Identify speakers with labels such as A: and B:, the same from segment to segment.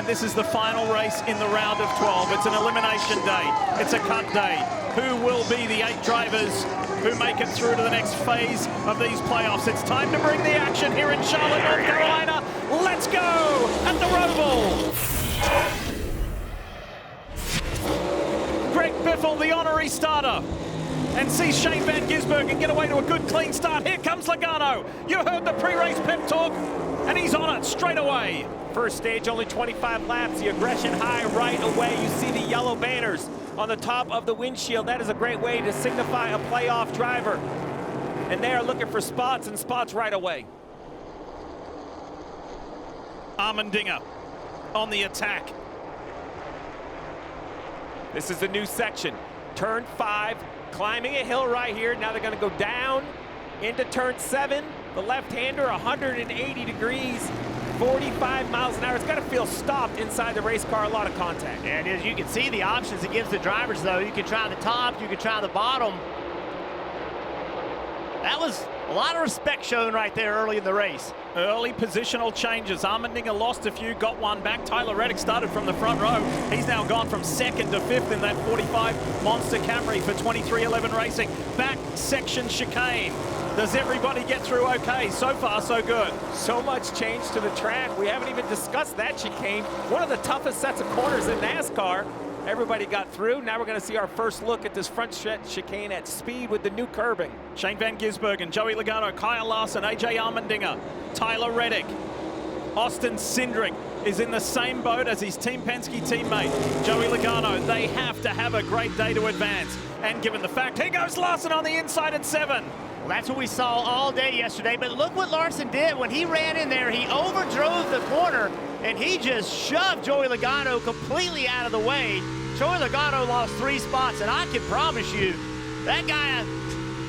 A: And this is the final race in the round of 12. It's an elimination day. It's a cut day. Who will be the 8 drivers who make it through to the next phase of these playoffs? It's time to bring the action here in Charlotte, North Carolina. Let's go at the Roval. Greg Biffle, the honorary starter, and see Shane Van Gisbergen get away to a good clean start. Here comes Logano. You heard the pre-race pep talk, and he's on it straight away.
B: First stage, only 25 laps. The aggression high right away. You see the yellow banners on the top of the windshield. That is a great way to signify a playoff driver. And they are looking for spots and spots right away.
A: Allmendinger on the attack.
B: This is the new section. Turn 5, climbing a hill right here. Now they're going to go down into turn 7. The left-hander, 180 degrees, 45 miles an hour. It's got to feel stopped inside the race car. A lot of contact.
C: And as you can see, the options it gives the drivers, though. You can try the top, you can try the bottom. That was a lot of respect shown right there early in the race.
A: Early positional changes. Allmendinger lost a few, got one back. Tyler Reddick started from the front row. He's now gone from 2nd to 5th in that 45 Monster Camry for 23-11 Racing. Back section chicane. Does everybody get through okay? So far, so good.
B: So much change to the track. We haven't even discussed that chicane. One of the toughest sets of corners in NASCAR. Everybody got through. Now we're going to see our first look at this front stretch chicane at speed with the new curbing.
A: Shane Van Gisbergen, Joey Logano, Kyle Larson, AJ Allmendinger, Tyler Reddick. Austin Cindric is in the same boat as his Team Penske teammate, Joey Logano. They have to have a great day to advance. And given the fact, here goes Larson on the inside at 7.
C: Well, that's what we saw all day yesterday, but look what Larson did. When he ran in there, he overdrove the corner, and he just shoved Joey Logano completely out of the way. Joey Logano lost 3 spots, and I can promise you, that guy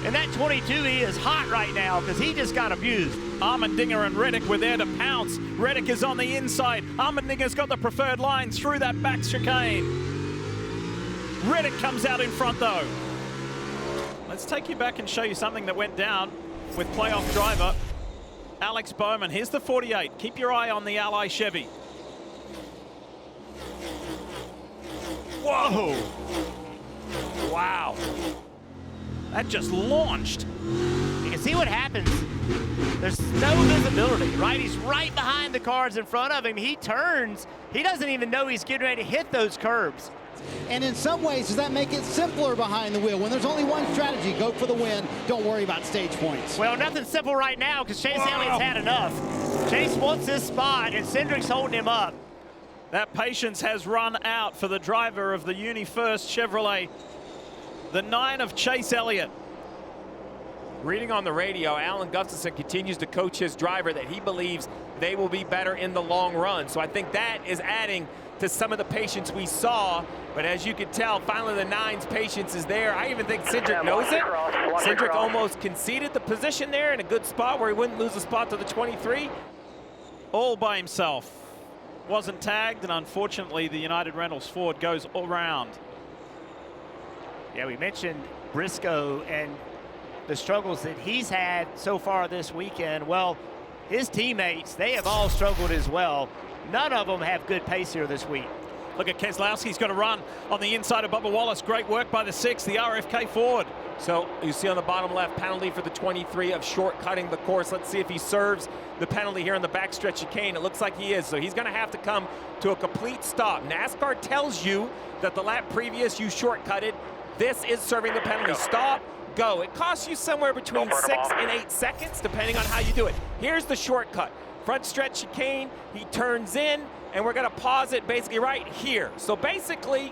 C: in that 22, he is hot right now because he just got abused.
A: Allmendinger and Reddick were there to pounce. Reddick is on the inside. Allmendinger's got the preferred line through that back chicane. Reddick comes out in front, though. Let's take you back and show you something that went down with playoff driver Alex Bowman. Here's the 48. Keep your eye on the Ally Chevy. Whoa! Wow. That just launched.
C: You can see what happens. There's no visibility, right? He's right behind the cars in front of him. He turns. He doesn't even know he's getting ready to hit those curbs.
D: And in some ways, does that make it simpler behind the wheel? When there's only one strategy, go for the win. Don't worry about stage points.
C: Well, nothing's simple right now because Chase Elliott's had enough. Chase wants this spot, and Cindric's holding him up.
A: That patience has run out for the driver of the UniFirst Chevrolet, the 9 of Chase Elliott.
B: Reading on the radio, Alan Gustafson continues to coach his driver that he believes they will be better in the long run. So I think that is adding to some of the patience we saw. But as you can tell, finally the 9's patience is there. I even think Cindric knows it. Cindric almost conceded the position there in a good spot where he wouldn't lose a spot to the 23.
A: All by himself. Wasn't tagged, and unfortunately the United Rentals Ford goes all around.
C: Yeah, we mentioned Briscoe and the struggles that he's had so far this weekend. Well, his teammates, they have all struggled as well. None of them have good pace here this week.
A: Look at Keselowski's got a run on the inside of Bubba Wallace. Great work by the 6, the RFK Ford.
B: So you see on the bottom left, penalty for the 23 of shortcutting the course. Let's see if he serves the penalty here in the backstretch chicane. It looks like he is, so he's going to have to come to a complete stop. NASCAR tells you that the lap previous you shortcutted. This is serving the penalty. Stop, go. It costs you somewhere between 6 and 8 seconds, depending on how you do it. Here's the shortcut. Front stretch chicane, he turns in, and we're going to pause it basically right here. So basically,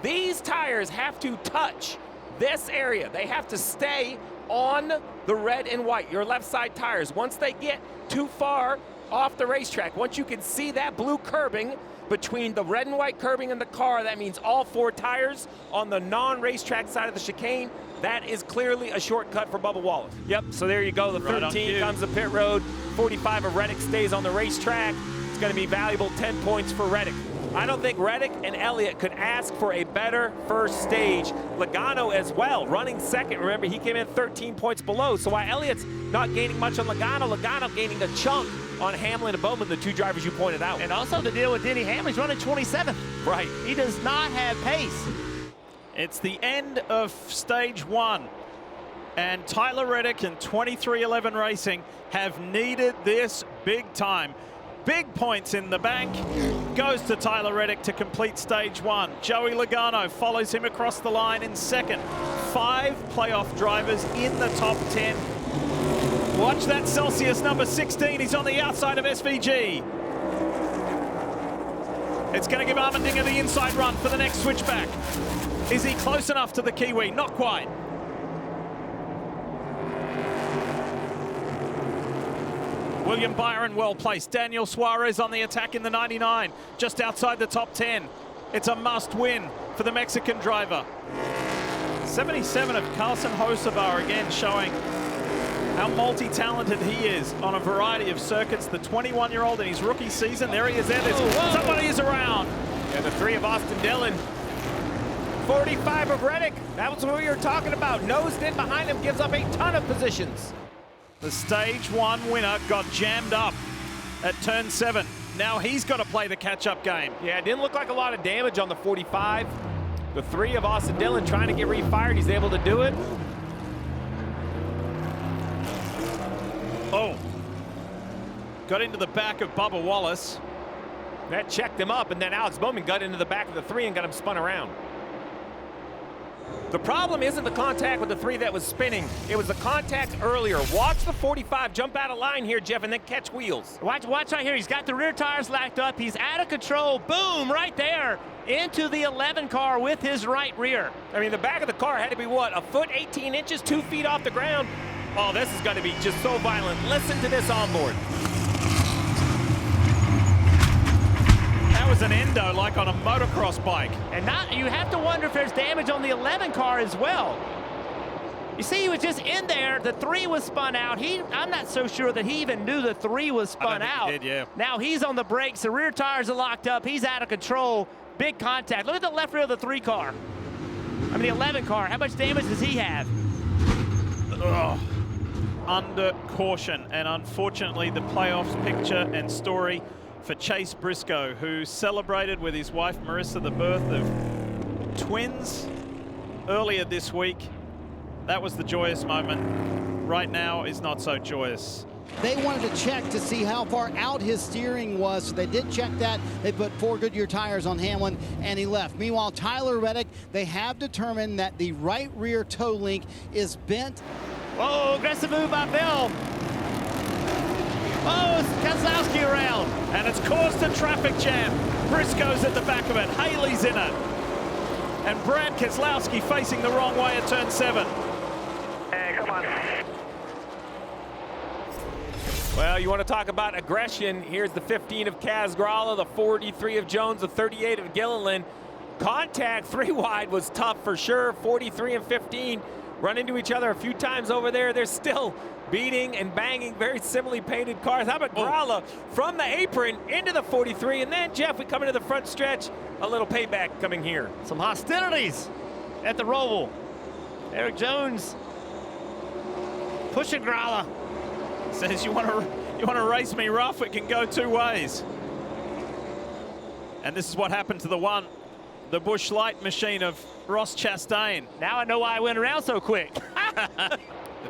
B: these tires have to touch this area. They have to stay on the red and white, your left side tires. Once they get too far off the racetrack, once you can see that blue curbing between the red and white curbing and the car, that means all 4 tires on the non-racetrack side of the chicane. That is clearly a shortcut for Bubba Wallace. Yep, so there you go. The 13 comes to pit road. 45 of Reddick stays on the racetrack. It's going to be valuable 10 points for Reddick. I don't think Reddick and Elliott could ask for a better first stage. Logano as well, running second. Remember, he came in 13 points below. So while Elliott's not gaining much on Logano, Logano gaining a chunk on Hamlin and Bowman, the two drivers you pointed out.
C: And also the deal with Denny Hamlin's running 27th.
B: Right.
C: He does not have pace.
A: It's the end of stage 1. And Tyler Reddick and 2311 Racing have needed this big time. Big points in the bank. Goes to Tyler Reddick to complete stage 1. Joey Logano follows him across the line in second. 5 playoff drivers in the top 10. Watch that Celsius number 16. He's on the outside of SVG. It's going to give Armendinger the inside run for the next switchback. Is he close enough to the Kiwi? Not quite. William Byron well placed. Daniel Suarez on the attack in the 99, just outside the top 10. It's a must win for the Mexican driver. 77 of Carson Hocevar again, showing how multi-talented he is on a variety of circuits. The 21-year-old in his rookie season. There he is. Somebody is around.
B: And the 3 of Austin Dillon. 45 of Reddick. That was what we were talking about. Nosed in behind him, gives up a ton of positions.
A: The stage 1 winner got jammed up at turn 7. Now he's got to play the catch-up game.
B: Yeah, it didn't look like a lot of damage on the 45. The 3 of Austin Dillon trying to get refired. He's able to do it.
A: Oh. Got into the back of Bubba Wallace.
B: That checked him up, and then Alex Bowman got into the back of the 3 and got him spun around. The problem isn't the contact with the 3 that was spinning. It was the contact earlier. Watch the 45 jump out of line here, Jeff, and then catch wheels.
C: Watch right here. He's got the rear tires lacked up. He's out of control. Boom, right there into the 11 car with his right rear.
B: I mean, the back of the car had to be, what, a foot, 18 inches, 2 feet off the ground? Oh, this is going to be just so violent. Listen to this onboard.
A: That was an endo like on a motocross bike.
C: And now you have to wonder if there's damage on the 11 car as well. You see, he was just in there. The 3 was spun out. I'm not so sure that he even knew the 3 was spun out.
A: He did, yeah.
C: Now he's on the brakes. The rear tires are locked up. He's out of control. Big contact. Look at the left rear of the 3 car. I mean, the 11 car. How much damage does he have?
A: Ugh. Under caution. And unfortunately, the playoffs picture and story for Chase Briscoe, who celebrated with his wife Marissa the birth of twins earlier this week. That was the joyous moment. Right now is not so joyous.
D: They wanted to check to see how far out his steering was, so they did check that. They put 4 Goodyear tires on Hamlin, and he left. Meanwhile, Tyler Reddick, they have determined that the right rear toe link is bent.
C: Whoa, aggressive move by Bill. Oh, Keselowski around.
A: And it's caused a traffic jam. Briscoe's at the back of it. Haley's in it. And Brad Keselowski facing the wrong way at turn 7.
E: Hey, come on.
B: Well, you want to talk about aggression. Here's the 15 of Kaz Gralla, the 43 of Jones, the 38 of Gilliland. Contact 3 wide was tough for sure. 43 and 15 run into each other a few times over there. They're still beating and banging very similarly painted cars. How about Gralla from the apron into the 43? And then, Jeff, we come into the front stretch. A little payback coming here.
C: Some hostilities at the Roval. Eric Jones pushing Gralla.
A: Says, you want to race me rough? It can go 2 ways. And this is what happened to the Busch Light machine of Ross Chastain.
C: Now I know why I went around so quick.
A: The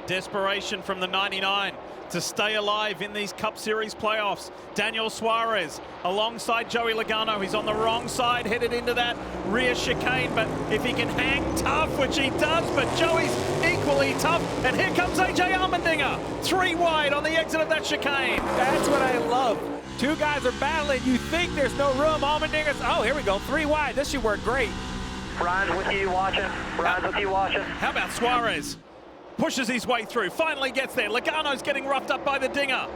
A: desperation from the 99 to stay alive in these Cup Series playoffs. Daniel Suarez alongside Joey Logano. He's on the wrong side, headed into that rear chicane, but if he can hang tough, which he does, but Joey's equally tough. And here comes AJ Allmendinger, 3 wide on the exit of that chicane.
B: That's what I love. 2 guys are battling. You think there's no room. Allmendinger's, oh, here we go, 3 wide. This should work great.
E: Ryan's with you watching. Ryan's with you watching.
A: How about Suarez? Pushes his way through, finally gets there. Logano's getting roughed up by the dinger.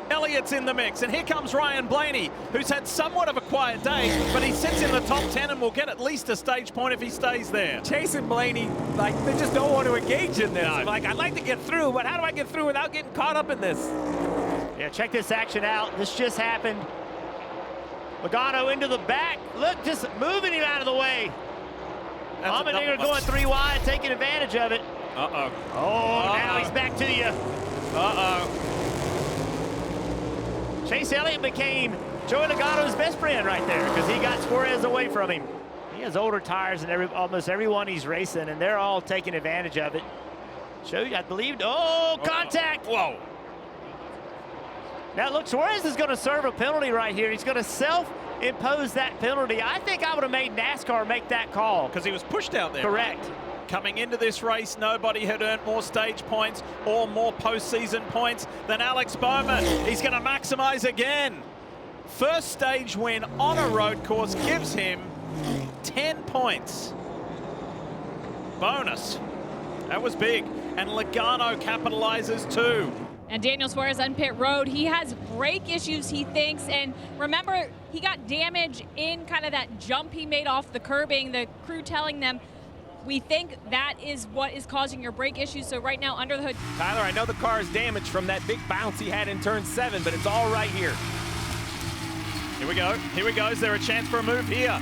A: Elliott's in the mix, and here comes Ryan Blaney, who's had somewhat of a quiet day, but he sits in the top 10 and will get at least a stage point if he stays there.
B: Chase and Blaney, like, they just don't want to engage in this.
A: No.
B: Like, I'd like to get through, but how do I get through without getting caught up in this?
C: Yeah, check this action out. This just happened. Logano into the back. Look, just moving him out of the way. Allmendinger going 3 wide, taking advantage of it.
A: Uh-oh.
C: Oh, now he's back to you.
A: Uh-oh.
C: Chase Elliott became Joey Logano's best friend right there because he got Suarez away from him. He has older tires than almost everyone he's racing, and they're all taking advantage of it. Show you, I believe. Oh, contact!
A: Whoa.
C: Now, look, Suarez is going to serve a penalty right here. He's going to self-impose that penalty. I think I would have made NASCAR make that call.
A: Because he was pushed out there.
C: Correct.
A: Right? Coming into this race, nobody had earned more stage points or more postseason points than Alex Bowman. He's going to maximize again. First stage win on a road course gives him 10 points. Bonus. That was big. And Logano capitalizes too.
F: And Daniel Suarez on pit road, he has brake issues, he thinks. And remember, he got damage in kind of that jump he made off the curbing. The crew telling them, we think that is what is causing your brake issues. So right now, under the hood.
B: Tyler, I know the car is damaged from that big bounce he had in turn 7, but it's all right here.
A: Here we go. Here we go. Is there a chance for a move here?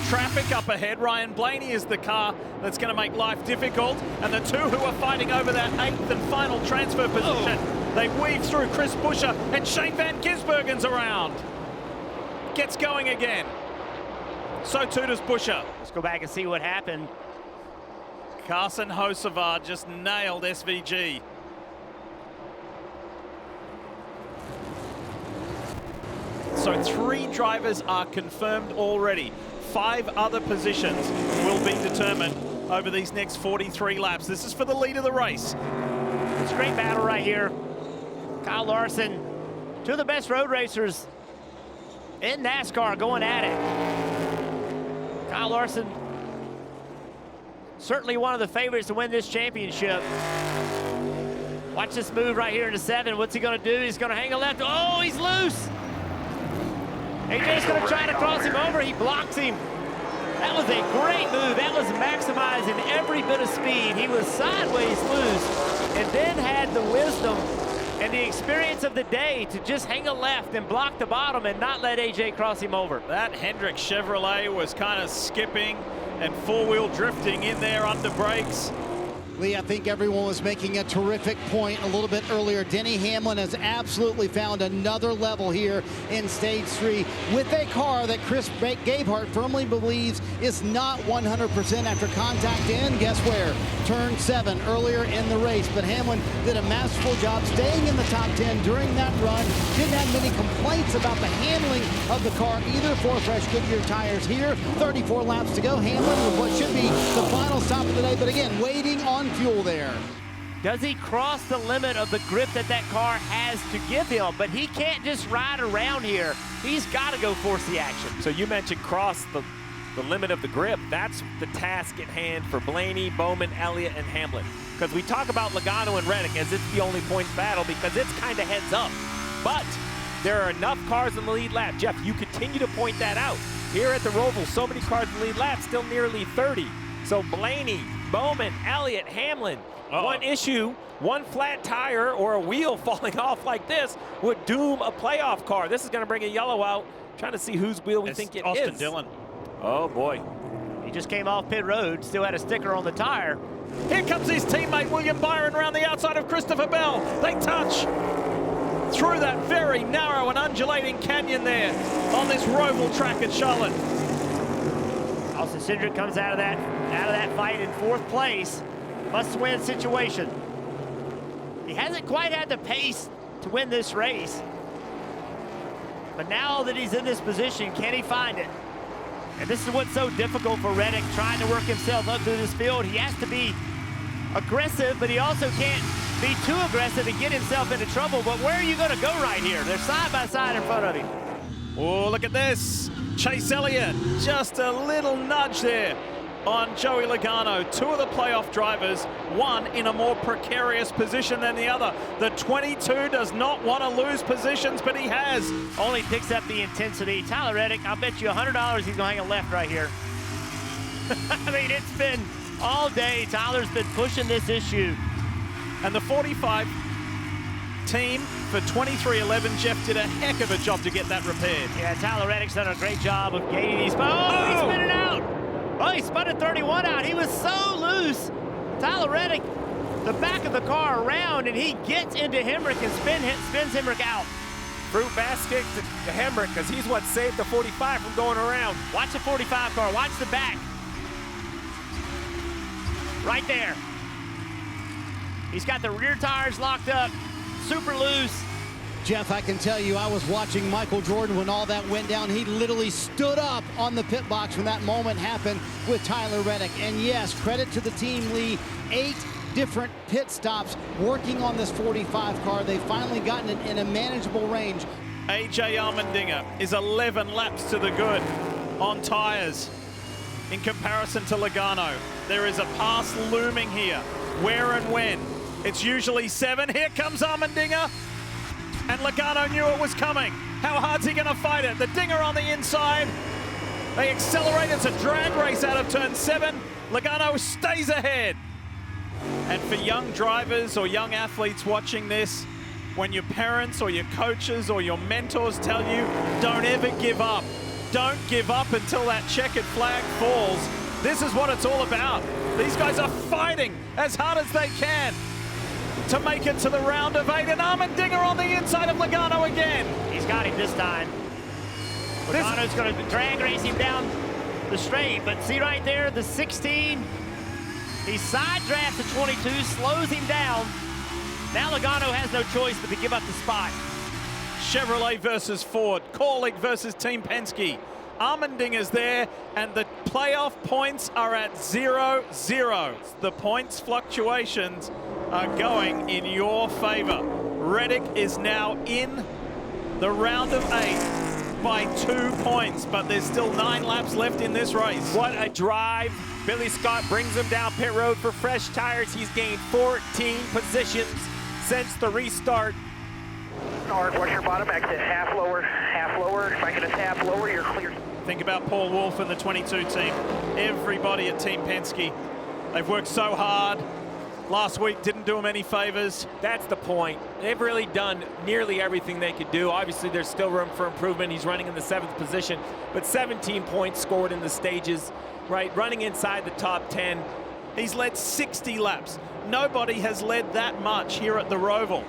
A: Traffic up ahead. Ryan Blaney is the car that's going to make life difficult. And the two who are fighting over that 8th and final transfer position. They weave through Chris Buescher, and Shane Van Gisbergen's around. Gets going again. So too does Buescher.
C: Let's go back and see what happened.
A: Carson Hocevar just nailed SVG. So 3 drivers are confirmed already. 5 other positions will be determined over these next 43 laps. This is for the lead of the race.
C: It's a great battle right here. Kyle Larson, 2 of the best road racers in NASCAR going at it. Kyle Larson, certainly one of the favorites to win this championship. Watch this move right here into 7. What's he going to do? He's going to hang a left. Oh, he's loose. AJ's going to try to cross him over. He blocks him. That was a great move. That was maximizing every bit of speed. He was sideways loose and then had the wisdom and the experience of the day to just hang a left and block the bottom and not let AJ cross him over.
A: That Hendrick Chevrolet was kind of skipping and 4-wheel drifting in there under brakes.
D: Lee, I think everyone was making a terrific point a little bit earlier. Denny Hamlin has absolutely found another level here in Stage 3 with a car that Chris Gabehart firmly believes is not 100% after contact in, guess where? Turn 7 earlier in the race. But Hamlin did a masterful job staying in the top 10 during that run. Didn't have many complaints about the handling of the car either for fresh Goodyear tires here. 34 laps to go. Hamlin with what should be the final stop of the day, but again, waiting on fuel there.
C: Does he cross the limit of the grip that that car has to give him? But he can't just ride around here. He's got to go force the action.
B: So you mentioned cross the limit of the grip. That's the task at hand for Blaney, Bowman, Elliott, and Hamlin. Because we talk about Logano and Reddick as it's the only points battle because it's kind of heads up. But there are enough cars in the lead lap. Jeff, you continue to point that out. Here at the Roval, so many cars in the lead lap, still nearly 30. So Blaney, Bowman, Elliott, Hamlin. One issue, one flat tire or a wheel falling off like this would doom a playoff car. This is going to bring a yellow out. Trying to see whose wheel we think it
A: Austin
B: is.
A: Dillon.
B: Oh, boy.
C: He just came off pit road, still had a sticker on the tire.
A: Here comes his teammate, William Byron, around the outside of Christopher Bell. They touch through that very narrow and undulating canyon there on this Roval track at Charlotte.
C: Austin Cindric comes out of that fight in 4th place. Must-win situation. He hasn't quite had the pace to win this race. But now that he's in this position, can he find it? And this is what's so difficult for Reddick, trying to work himself up through this field. He has to be aggressive, but he also can't be too aggressive and get himself into trouble. But where are you going to go right here? They're side by side in front of him.
A: Oh, look at this. Chase Elliott, just a little nudge there on Joey Logano. 2 of the playoff drivers, one in a more precarious position than the other. The 22 does not want to lose positions, but he has.
C: Only picks up the intensity. Tyler Reddick, I'll bet you $100 he's going to hang a left right here. I mean, it's been all day. Tyler's been pushing this issue.
A: And the 45 team for 23-11, Jeff did a heck of a job to get that repaired.
C: Yeah, Tyler Reddick's done a great job of gaining these. Oh, he's spinning out. Oh, he spun a 31 out. He was so loose. Tyler Reddick, the back of the car around, and he gets into Hemrick and spins Hemrick out.
B: Fruit basket to Hemrick, because he's what saved the 45 from going around.
C: Watch the 45 car, watch the back. Right there. He's got the rear tires locked up, super loose.
D: Jeff, I can tell you, I was watching Michael Jordan when all that went down. He literally stood up on the pit box when that moment happened with Tyler Reddick. And yes, credit to the team, Lee. 8 different pit stops working on this 45 car. They've finally gotten it in a manageable range.
A: AJ Allmendinger is 11 laps to the good on tires in comparison to Logano. There is a pass looming here. Where and when? It's usually 7. Here comes Allmendinger. And Logano knew it was coming. How hard's he going to fight it? The dinger on the inside. They accelerate. It's a drag race out of turn 7. Logano stays ahead. And for young drivers or young athletes watching this, when your parents or your coaches or your mentors tell you, don't ever give up. Don't give up until that checkered flag falls. This is what it's all about. These guys are fighting as hard as they can to make it to the round of 8, and Allmendinger on the inside of Logano again.
C: He's got him this time. Logano's going to drag race him down the straight, but see right there, the 16, he side drafts the 22, slows him down. Now Logano has no choice but to give up the spot.
A: Chevrolet versus Ford, Kaulig versus Team Penske. Allmendinger's there, and the playoff points are at 0-0. The points fluctuations are going in your favor. Reddick is now in the round of 8 by 2 points, but there's still 9 laps left in this race.
B: What a drive. Billy Scott brings him down pit road for fresh tires. He's gained 14 positions since the restart.
E: North, watch your bottom exit. Half lower, half lower. If I can just half lower, you're clear.
A: Think about Paul Wolf and the 22 team. Everybody at Team Penske, they've worked so hard. Last week didn't do them any favors.
B: That's the point. They've really done nearly everything they could do. Obviously, there's still room for improvement. He's running in the 7th position, but 17 points scored in the stages, right? Running inside the top 10.
A: He's led 60 laps. Nobody has led that much here at the Roval.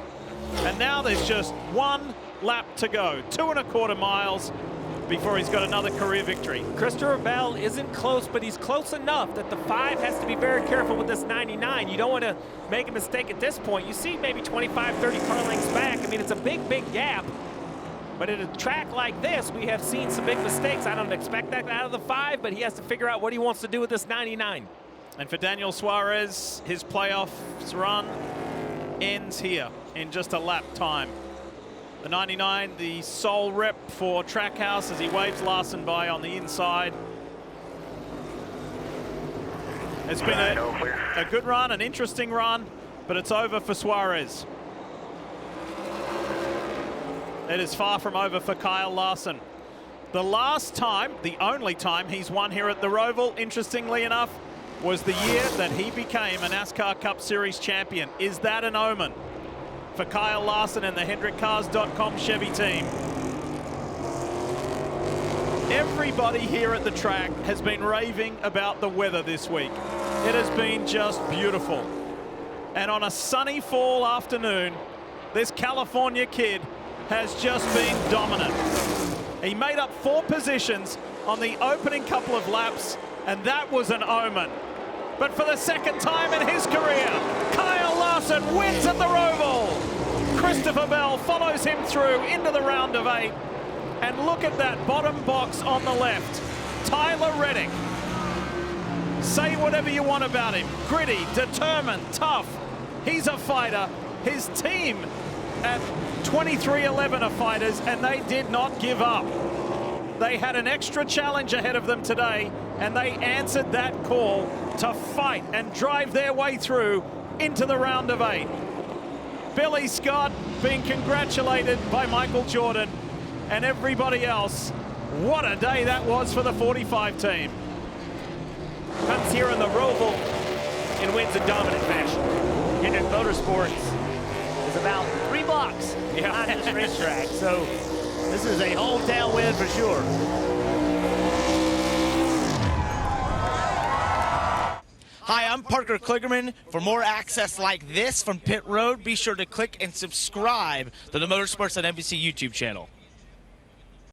A: And now there's just 1 lap to go. 2.25 miles before he's got another career victory.
B: Christopher Bell isn't close, but he's close enough that the 5 has to be very careful with this 99. You don't want to make a mistake at this point. You see maybe 25, 30 car lengths back. I mean, it's a big, big gap. But at a track like this, we have seen some big mistakes. I don't expect that out of the 5, but he has to figure out what he wants to do with this 99.
A: And for Daniel Suarez, his playoffs run ends here in just a lap time. The 99, the sole rep for Trackhouse as he waves Larson by on the inside. It's been a good run, an interesting run, but it's over for Suarez. It is far from over for Kyle Larson. The last time, the only time he's won here at the Roval, interestingly enough, was the year that he became a NASCAR Cup Series champion. Is that an omen for Kyle Larson and the HendrickCars.com Chevy team? Everybody here at the track has been raving about the weather this week. It has been just beautiful. And on a sunny fall afternoon, this California kid has just been dominant. He made up 4 positions on the opening couple of laps, and that was an omen. But for the second time in his career, Kyle Larson wins at the Roval. Christopher Bell follows him through into the round of 8. And look at that bottom box on the left. Tyler Reddick. Say whatever you want about him. Gritty, determined, tough. He's a fighter. His team at 2311 are fighters, and they did not give up. They had an extra challenge ahead of them today, and they answered that call to fight and drive their way through into the round of 8. Billy Scott being congratulated by Michael Jordan and everybody else. What a day that was for the 45 team.
B: Comes here in the Roval and wins in dominant fashion.
C: Hendrick Motorsports is about 3 blocks behind this racetrack, so this is a hometown win for sure.
G: Hi, I'm Parker Kligerman. For more access like this from Pit Road, be sure to click and subscribe to the Motorsports on NBC YouTube channel.